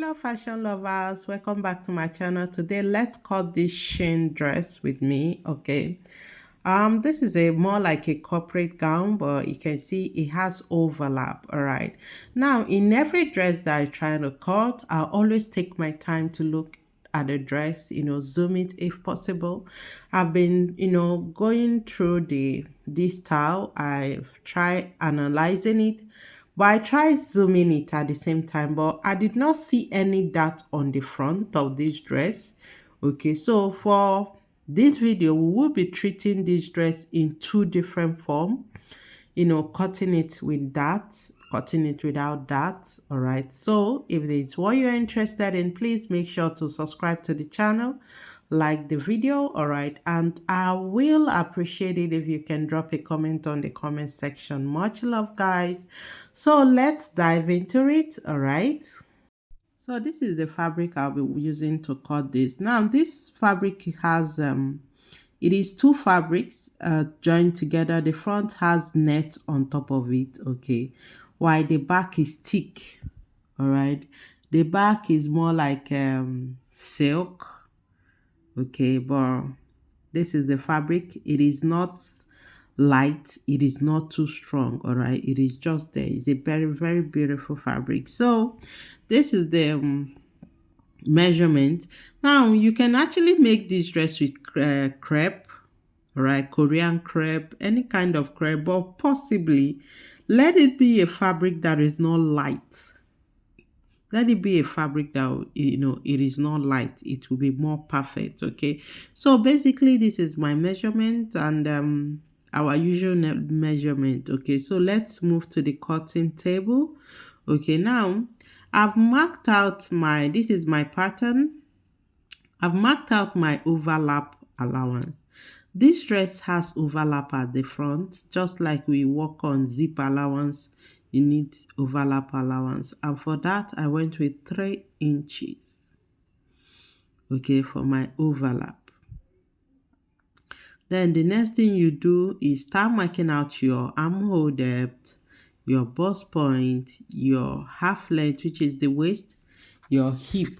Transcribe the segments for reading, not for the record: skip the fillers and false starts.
Hello fashion lovers, welcome back to my channel. Today let's cut this Shein dress with me. Okay, this is a more like a corporate gown, but you can see it has overlap. All right, now in every dress that I try to cut, I always take my time to look at the dress, zoom it if possible. I've been going through this style. I've tried analyzing it, but I tried zooming it at the same time, but I did not see any dot on the front of this dress. Okay, so for this video, we will be treating this dress in two different forms. Cutting it with that, cutting it without that. All right, so if this is what you're interested in, please make sure to subscribe to the channel, like the video. All right, and I will appreciate it if you can drop a comment on the comment section. Much love, guys. So let's dive into it. All right, so this is the fabric I'll be using to cut this. Now this fabric has it is two fabrics joined together. The front has net on top of it, okay, while the back is thick. All right, the back is more like silk, okay, but this is the fabric. It is not light, it is not too strong. All right, it is just there. It's a very, very beautiful fabric. So this is the measurement. Now you can actually make this dress with crepe, right? Korean crepe, any kind of crepe, but possibly let it be a fabric that is not light. Let it be a fabric that it is not light. It will be more perfect. Okay, so basically this is my measurement and our usual measurement. Okay, so let's move to the cutting table. Okay, now I've marked out this is my pattern. I've marked out my overlap allowance. This dress has overlap at the front, just like we work on zip allowance, you need overlap allowance. And for that, I went with 3 inches, okay, for my overlap. Then the next thing you do is start marking out your armhole depth, your bust point, your half length, which is the waist, your hip.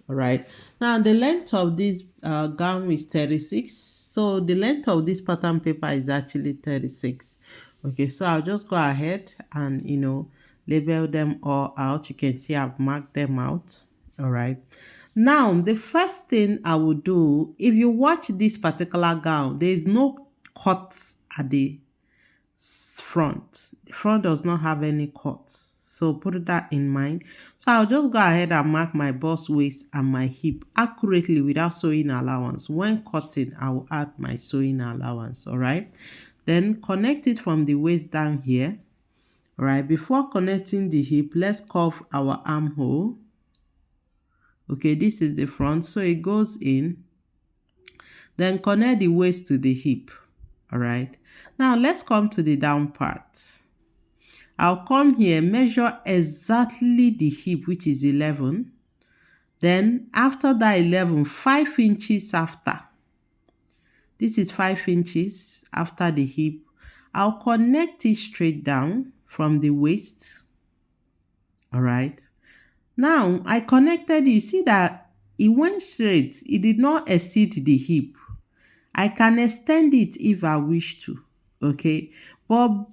All right, now the length of this gown is 36, so the length of this pattern paper is actually 36. Okay, so I'll just go ahead and label them all out. You can see I've marked them out. All right, now the first thing I will do, if you watch this particular gown, there is no cuts at the front. The front does not have any cuts, so put that in mind. So I'll just go ahead and mark my bust, waist and my hip accurately without sewing allowance. When cutting, I will add my sewing allowance. All right, then connect it from the waist down here. All right, before connecting the hip, let's curve our armhole. Okay, this is the front, so it goes in. Then connect the waist to the hip. All right, now let's come to the down part. I'll come here, measure exactly the hip, which is 11. Then after that 11, 5 inches after. This is 5 inches after the hip. I'll connect it straight down from the waist. All right. Now I connected, you see that it went straight. It did not exceed the hip. I can extend it if I wish to. Okay. But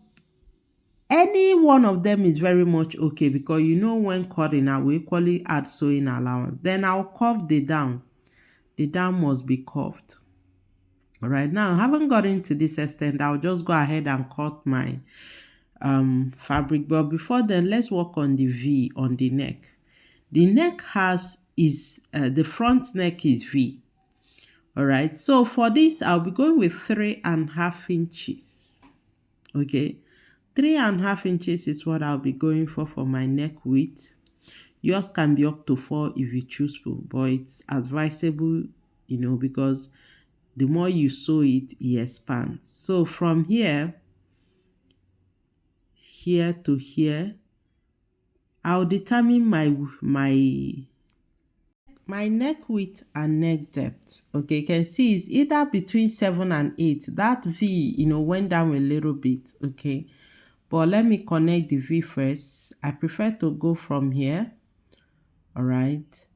any one of them is very much okay, because when cutting, I will equally add sewing allowance. Then I'll curve the down. The down must be curved. All right, now I haven't gotten to this extent. I'll just go ahead and cut my fabric. But before then, let's work on the V on the neck. The neck the front neck is V. All right, so for this, I'll be going with 3.5 inches. Okay. 3.5 inches is what I'll be going for my neck width. Yours can be up to 4 if you choose to, but it's advisable, because the more you sew it, it expands. So from here to here, I'll determine my neck width and neck depth. Okay, you can see it's either between 7 and 8. That V, went down a little bit. Okay. But let me connect the V first. I prefer to go from here all right.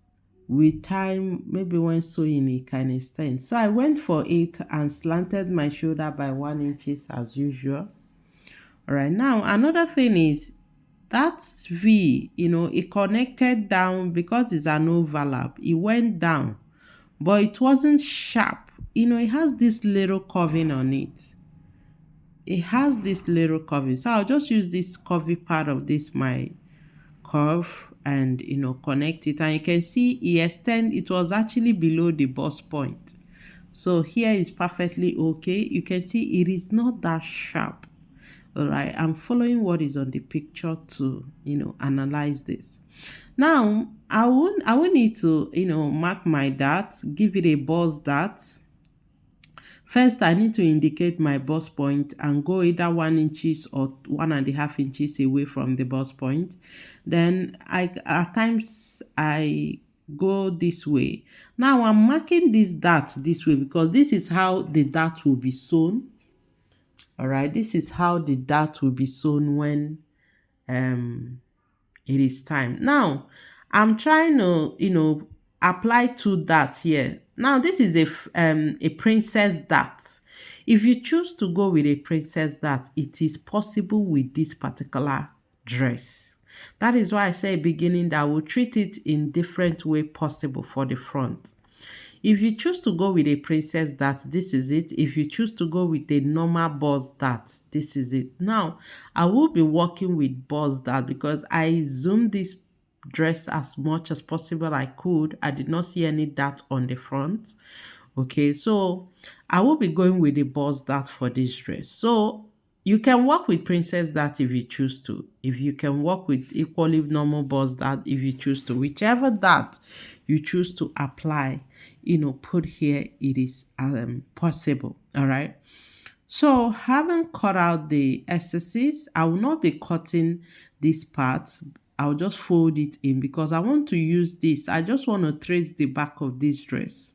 With time, maybe when sewing, it can extend. So I went for it and slanted my shoulder by 1 inches as usual. All right, now another thing is that V, it connected down because it's an overlap. It went down, but it wasn't sharp. It has this little curving on it. It has this little curving. So I'll just use this curvy part of this, my curve, and connect it. And you can see it was actually below the bust point. So here is perfectly okay. You can see it is not that sharp. All right, I'm following what is on the picture to analyze this. Now I won't need to mark my dart, give it a bust dart. First, I need to indicate my bust point and go either 1 inches or 1.5 inches away from the bust point. Then at times I go this way. Now I'm marking this dart this way because this is how the dart will be sewn. All right, this is how the dart will be sewn when it is time. Now I'm trying to apply 2 darts here. Now this is a princess dart. If you choose to go with a princess dart, it is possible with this particular dress. That is why I say beginning that I will treat it in different way possible for the front. If you choose to go with a princess dart, this is it. If you choose to go with a normal bust dart, this is it. Now, I will be working with bust dart because I zoomed this dress as much as possible I could. I did not see any dart on the front. Okay, so I will be going with a bust dart for this dress. So you can work with princess dart if you choose to. If you can work with equally normal bust dart if you choose to. Whichever dart you choose to apply, put here, it is possible. All right. So having cut out the excesses, I will not be cutting these parts. I'll just fold it in because I want to use this. I just want to trace the back of this dress.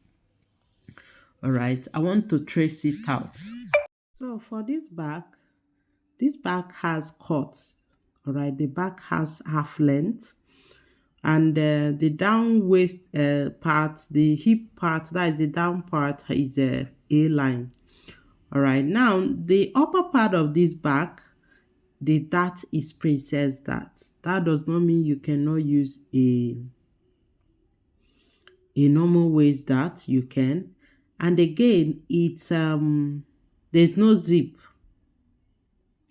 All right, I want to trace it out. So for this back has cuts. All right, the back has half length, and the down waist part, the hip part, that is the down part, is a line. All right, now the upper part of this back, the dart is princess dart. That does not mean you cannot use a normal waist dart. You can. And again, it's there's no zip.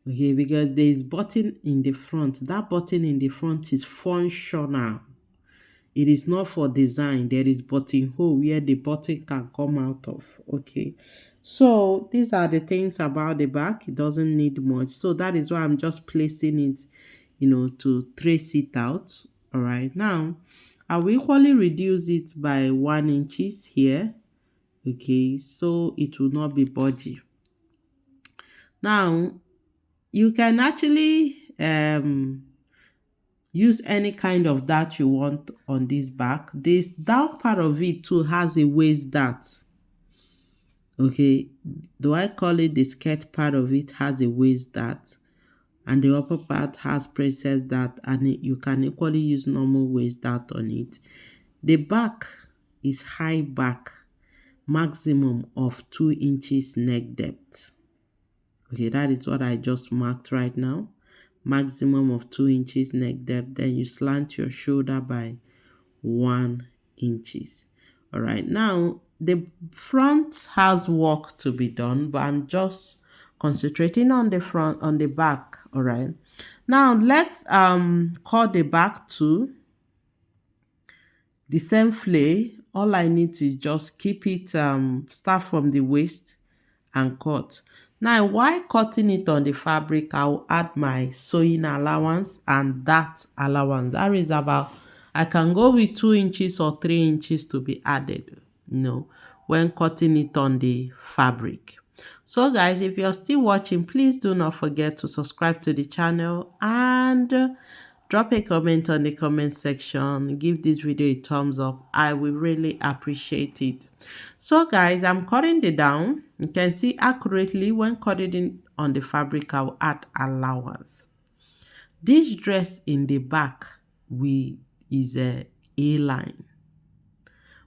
Okay, because there is button in the front. That button in the front is functional. It is not for design. There is buttonhole where the button can come out of. Okay, so these are the things about the back. It doesn't need much, so that is why I'm just placing it to trace it out. All right, now I will equally reduce it by 1 inches here. Okay, so it will not be budgy. Now you can actually use any kind of dart you want on this back. This down part of it too has a waist dart. Okay, do I call it the skirt part of it has a waist dart, and the upper part has princess dart, and you can equally use normal waist dart on it. The back is high back, maximum of 2 inches neck depth. Okay, that is what I just marked right now. Maximum of 2 inches neck depth. Then you slant your shoulder by 1 inches. All right, now the front has work to be done, but I'm just concentrating on the front, on the back. All right, now let's cut the back to the same flay. All I need to is just keep it start from the waist and cut. Now, while cutting it on the fabric, I'll add my sewing allowance and that allowance. That is about, I can go with 2 inches or 3 inches to be added, when cutting it on the fabric. So guys, if you're still watching, please do not forget to subscribe to the channel and drop a comment on the comment section. Give this video a thumbs up. I will really appreciate it. So guys, I'm cutting it down. You can see accurately when cutting it on the fabric, I'll add allowance. This dress in the back is A-line.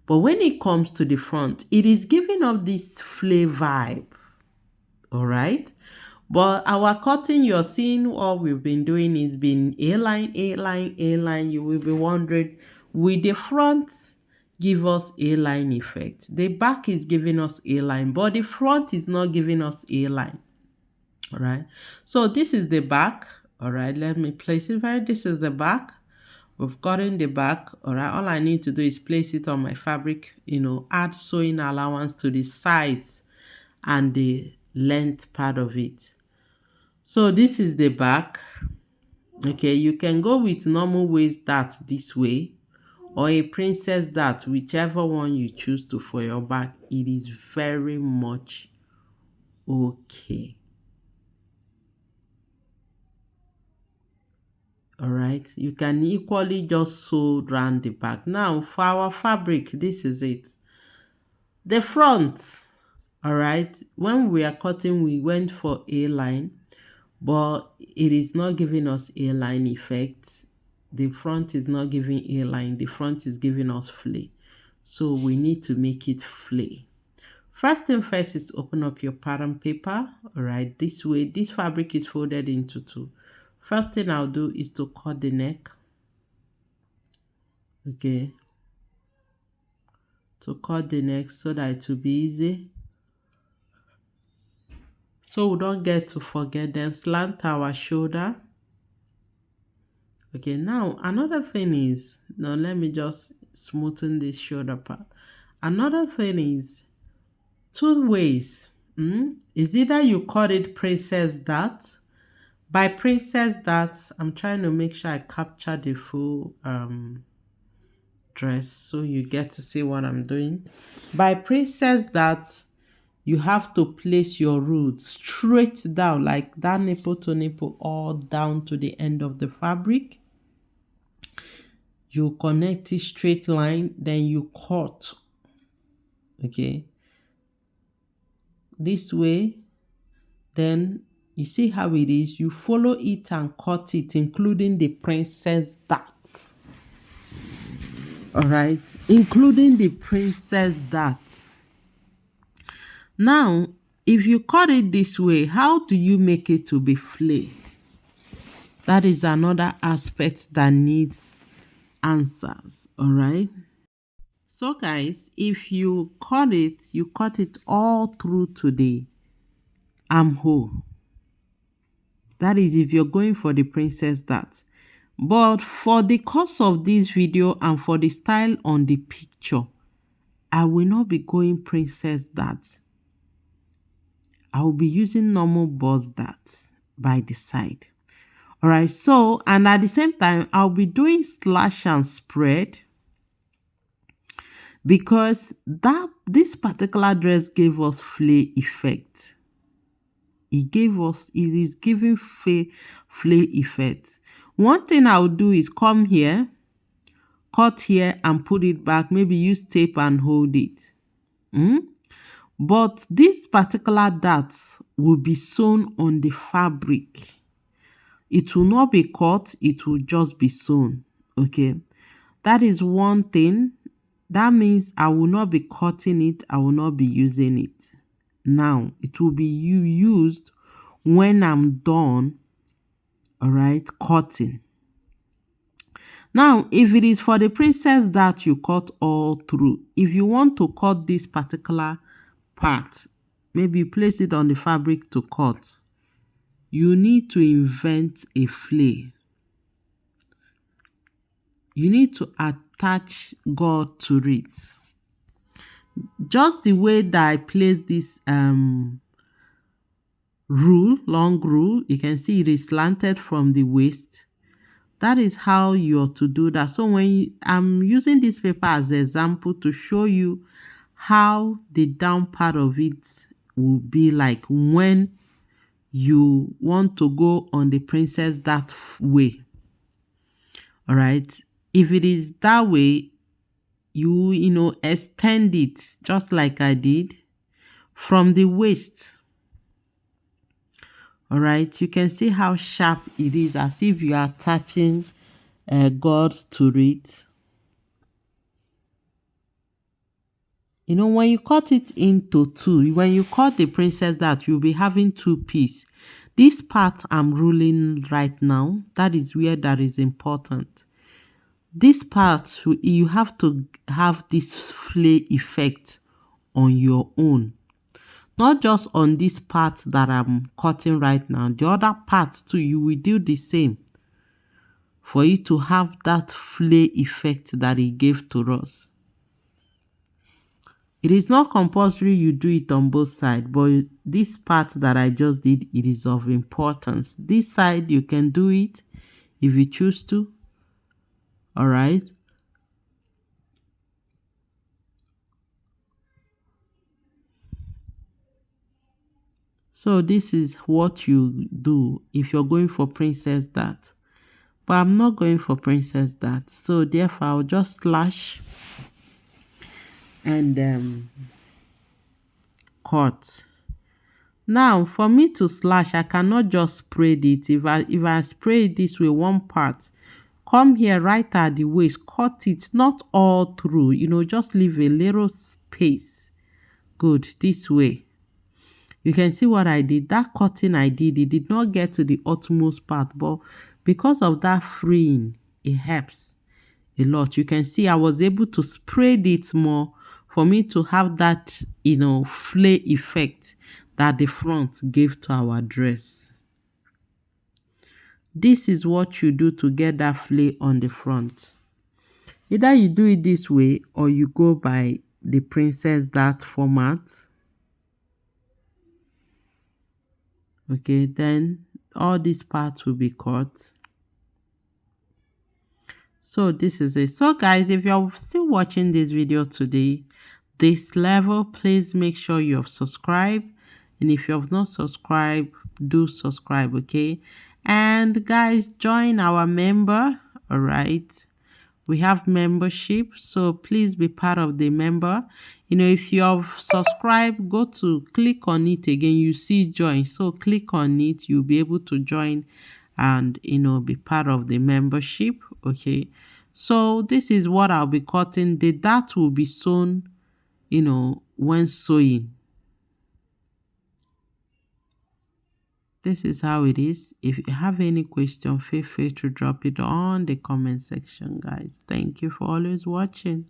But when it comes to the front, it is giving up this flare vibe. All right. But our cutting, you're seeing what we've been doing is been A-line, A-line, A-line. You will be wondering, will the front give us A-line effect? The back is giving us A-line, but the front is not giving us A-line. All right. So this is the back. All right. Let me place it right. This is the back. We've gotten the back. All right. All I need to do is place it on my fabric, add sewing allowance to the sides and the length part of it. So this is the back. Okay, you can go with normal waist dart this way or a princess dart, whichever one you choose to for your back. It is very much okay. All right, you can equally just sew around the back. Now for our fabric, this is it. The front, all right, when we are cutting, we went for A-line, but it is not giving us A-line effect. The front is not giving A-line, the front is giving us flare. So we need to make it flare. First thing first is open up your pattern paper. All right, this way, this fabric is folded into two. First thing I'll do is to cut the neck. Okay, to cut the neck so that it will be easy. So we don't get to forget. Then slant our shoulder. Okay, now another thing is, now let me just smoothen this shoulder part. Another thing is two ways. Is either you cut it princess dart. By princess dart, I'm trying to make sure I capture the full dress so you get to see what I'm doing. By princess dart, you have to place your roots straight down, like that, nipple to nipple, all down to the end of the fabric. You connect it straight line, then you cut. Okay, this way. Then you see how it is. You follow it and cut it, including the princess darts. All right, including the princess darts. Now, if you cut it this way, how do you make it to be flare? That is another aspect that needs answers. All right. So guys, if you cut it all through to the armhole. That is if you're going for the princess dart. But for the course of this video and for the style on the picture, I will not be going princess dart. I will be using normal boss dart by the side. All right, so, and at the same time, I'll be doing slash and spread because this particular dress gave us flare effect. It is giving flare effect. One thing I'll do is come here, cut here and put it back, maybe use tape and hold it. But this particular dart will be sewn on the fabric. It will not be cut, it will just be sewn. Okay, that is one thing. That means I will not be cutting it, I will not be using it. Now it will be used when I'm done, all right, cutting. Now if it is for the princess that you cut all through, if you want to cut this particular part, maybe place it on the fabric to cut, you need to invent a flare. You need to attach God to it. Just the way that I place this long rule, you can see it is slanted from the waist. That is how you're to do that. So I'm using this paper as an example to show you how the down part of it will be like when you want to go on the princess that way. All right, if it is that way, you extend it just like I did from the waist. All right, you can see how sharp it is, as if you are attaching God to it. You know, when you cut it into two, when you cut the princess that you'll be having two pieces. This part I'm ruling right now, that is where that is important. This part, you have to have this flay effect on your own. Not just on this part that I'm cutting right now. The other parts too, you will do the same for you to have that flay effect that it gave to us. It is not compulsory you do it on both sides, but this part that I just did, it is of importance. This side, you can do it if you choose to. All right. So this is what you do if you're going for princess that. But I'm not going for princess that. So therefore, I'll just slash and cut. Now, for me to slash, I cannot just spread it. If I spray it this way, one part, come here right at the waist, cut it, not all through, just leave a little space. Good, this way. You can see what I did. That cutting I did, it did not get to the utmost part, but because of that freeing, it helps a lot. You can see I was able to spread it more for me to have that, flay effect that the front gave to our dress. This is what you do to get that flay on the front. Either you do it this way or you go by the princess that format. Okay, then all these parts will be cut. So this is it. So guys, if you're still watching this video today, this level, please make sure you have subscribed. And if you have not subscribed, do subscribe, okay? And guys, join our member, all right? We have membership, so please be part of the member. If you have subscribed, go to click on it again. You see join, so click on it. You'll be able to join and be part of the membership, okay? So this is what I'll be cutting. The dart will be sewn, when sewing. This is how it is. If you have any question, feel free to drop it on the comment section, guys. Thank you for always watching.